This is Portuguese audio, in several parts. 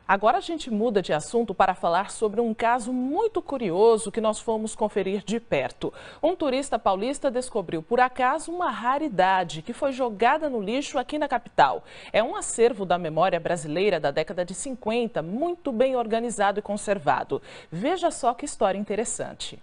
Agora a gente muda de assunto para falar sobre um caso muito curioso que nós fomos conferir de perto. Um turista paulista descobriu por acaso uma raridade que foi jogada no lixo aqui na capital. É um acervo da memória brasileira da década de 50, muito bem organizado e conservado. Veja só que história interessante.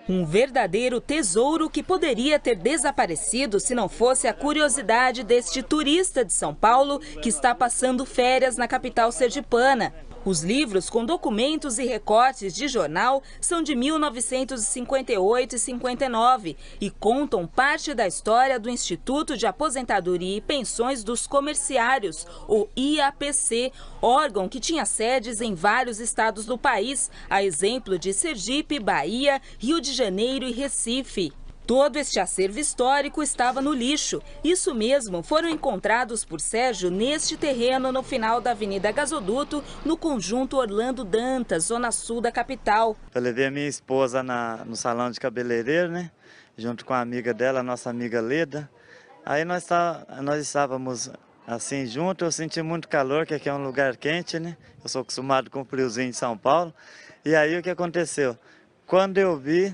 Um verdadeiro tesouro que poderia ter desaparecido se não fosse a curiosidade deste turista de São Paulo que está passando férias na capital sergipana. Os livros com documentos e recortes de jornal são de 1958 e 59 e contam parte da história do Instituto de Aposentadoria e Pensões dos Comerciários, o IAPC, órgão que tinha sedes em vários estados do país, a exemplo de Sergipe, Bahia, Rio de Janeiro e Recife. Todo este acervo histórico estava no lixo. Isso mesmo, foram encontrados por Sérgio neste terreno no final da Avenida Gasoduto, no conjunto Orlando Dantas, zona sul da capital. Eu levei a minha esposa no salão de cabeleireiro, né? Junto com a amiga dela, a nossa amiga Leda. Aí nós estávamos assim juntos, eu senti muito calor, que aqui é um lugar quente, né? Eu sou acostumado com o friozinho de São Paulo. E aí o que aconteceu? Quando eu vi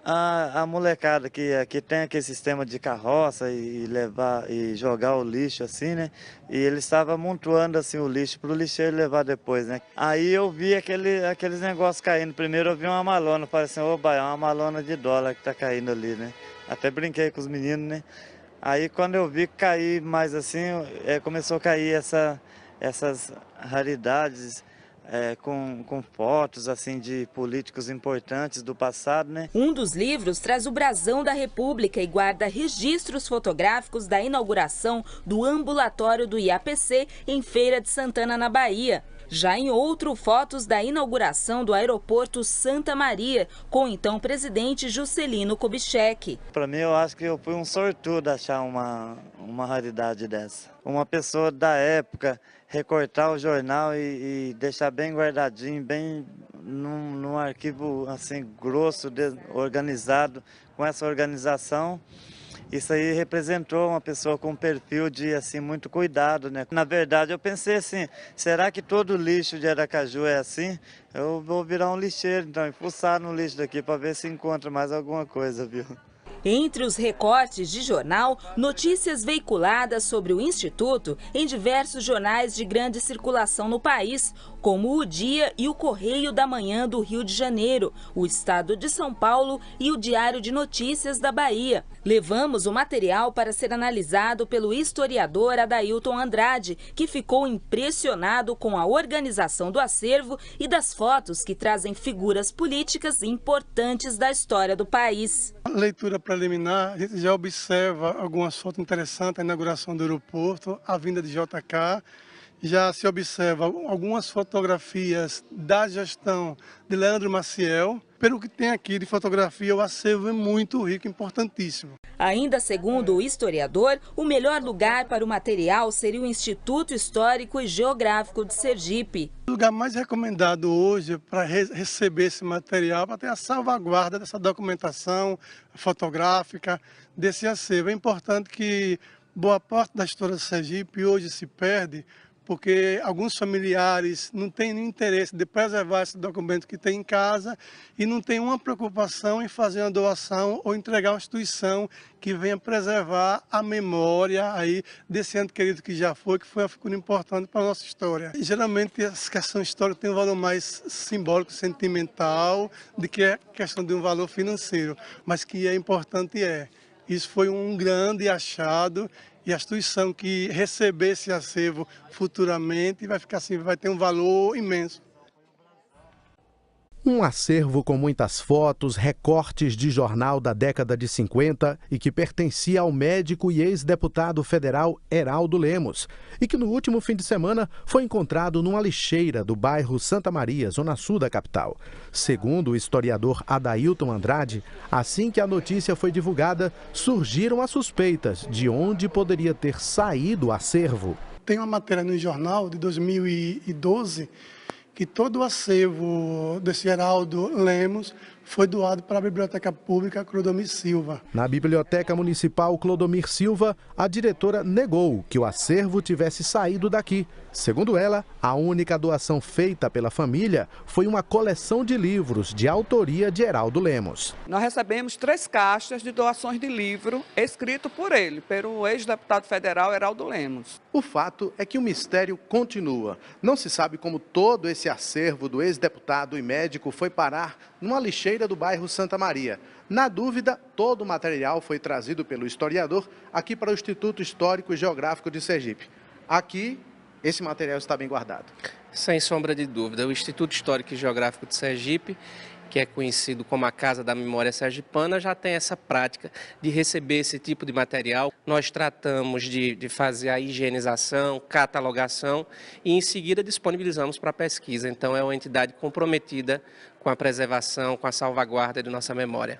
a molecada que aqui tem aquele sistema de carroça e levar e jogar o lixo assim, né? E ele estava amontoando assim o lixo para o lixeiro levar depois, né? Aí eu vi aqueles negócios caindo. Primeiro eu vi uma malona, falei assim, oba, é uma malona de dólar que tá caindo ali, né? Até brinquei com os meninos, né? Aí quando eu vi cair mais assim, começou a cair essas raridades. Com fotos assim de políticos importantes do passado, né? Um dos livros traz o brasão da República e guarda registros fotográficos da inauguração do ambulatório do IAPC em Feira de Santana, na Bahia. Já em outro, fotos da inauguração do aeroporto Santa Maria, com o então presidente Juscelino Kubitschek. Para mim, eu acho que eu fui um sortudo achar uma raridade dessa. Uma pessoa da época recortar o jornal e deixar bem guardadinho, bem num arquivo assim grosso, organizado, com essa organização. Isso aí representou uma pessoa com um perfil de assim muito cuidado, né? Na verdade, eu pensei assim, será que todo lixo de Aracaju é assim? Eu vou virar um lixeiro, então, e fuçar no lixo daqui para ver se encontra mais alguma coisa, viu? Entre os recortes de jornal, notícias veiculadas sobre o Instituto em diversos jornais de grande circulação no país, como o Dia e o Correio da Manhã do Rio de Janeiro, o Estado de São Paulo e o Diário de Notícias da Bahia. Levamos o material para ser analisado pelo historiador Adailton Andrade, que ficou impressionado com a organização do acervo e das fotos que trazem figuras políticas importantes da história do país. Leitura preliminar, a gente já observa algumas fotos interessantes, a inauguração do aeroporto, a vinda de JK, já se observa algumas fotografias da gestão de Leandro Maciel. Pelo que tem aqui de fotografia, o acervo é muito rico, importantíssimo. Ainda segundo o historiador, o melhor lugar para o material seria o Instituto Histórico e Geográfico de Sergipe. O lugar mais recomendado hoje para receber esse material, para ter a salvaguarda dessa documentação fotográfica, desse acervo. É importante que boa parte da história de Sergipe hoje se perde, porque alguns familiares não têm nenhum interesse de preservar esse documento que tem em casa e não tem uma preocupação em fazer uma doação ou entregar uma instituição que venha preservar a memória aí desse ente querido que já foi, que foi uma figura importante para a nossa história. E, geralmente, essa questão histórica tem um valor mais simbólico, sentimental, do que a questão de um valor financeiro, mas que é importante Isso foi um grande achado. E a instituição que receber esse acervo futuramente vai ficar assim, vai ter um valor imenso. Um acervo com muitas fotos, recortes de jornal da década de 50 e que pertencia ao médico e ex-deputado federal Heraldo Lemos e que no último fim de semana foi encontrado numa lixeira do bairro Santa Maria, zona sul da capital. Segundo o historiador Adailton Andrade, assim que a notícia foi divulgada, surgiram as suspeitas de onde poderia ter saído o acervo. Tem uma matéria no jornal de 2012 que todo o acervo desse Heraldo Lemos foi doado para a Biblioteca Pública Clodomir Silva. Na Biblioteca Municipal Clodomir Silva, a diretora negou que o acervo tivesse saído daqui. Segundo ela, a única doação feita pela família foi uma coleção de livros de autoria de Heraldo Lemos. Nós recebemos 3 caixas de doações de livro escrito por ele, pelo ex-deputado federal Heraldo Lemos. O fato é que o mistério continua. Não se sabe como todo esse acervo do ex-deputado e médico foi parar numa lixeira do bairro Santa Maria. Na dúvida, todo o material foi trazido pelo historiador aqui para o Instituto Histórico e Geográfico de Sergipe. Aqui, esse material está bem guardado. Sem sombra de dúvida, o Instituto Histórico e Geográfico de Sergipe, que é conhecido como a Casa da Memória Sergipana, já tem essa prática de receber esse tipo de material. Nós tratamos de fazer a higienização, catalogação e em seguida disponibilizamos para pesquisa. Então é uma entidade comprometida com a preservação, com a salvaguarda de nossa memória.